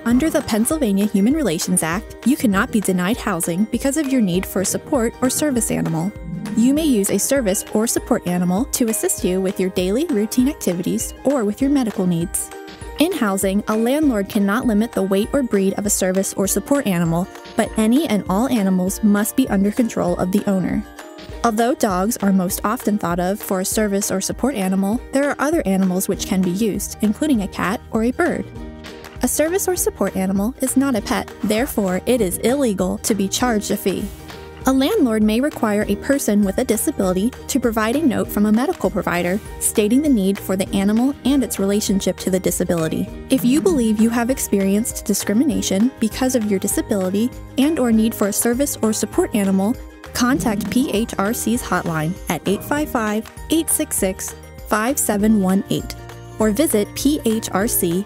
Under the Pennsylvania Human Relations Act, you cannot be denied housing because of your need for a support or service animal. You may use a service or support animal to assist you with your daily routine activities or with your medical needs. In housing, a landlord cannot limit the weight or breed of a service or support animal, but any and all animals must be under control of the owner. Although dogs are most often thought of for a service or support animal, there are other animals which can be used, including a cat or a bird. A service or support animal is not a pet, therefore it is illegal to be charged a fee. A landlord may require a person with a disability to provide a note from a medical provider stating the need for the animal and its relationship to the disability. If you believe you have experienced discrimination because of your disability and/or need for a service or support animal, contact PHRC's hotline at 855-866-5718 or visit phrc.pa.gov.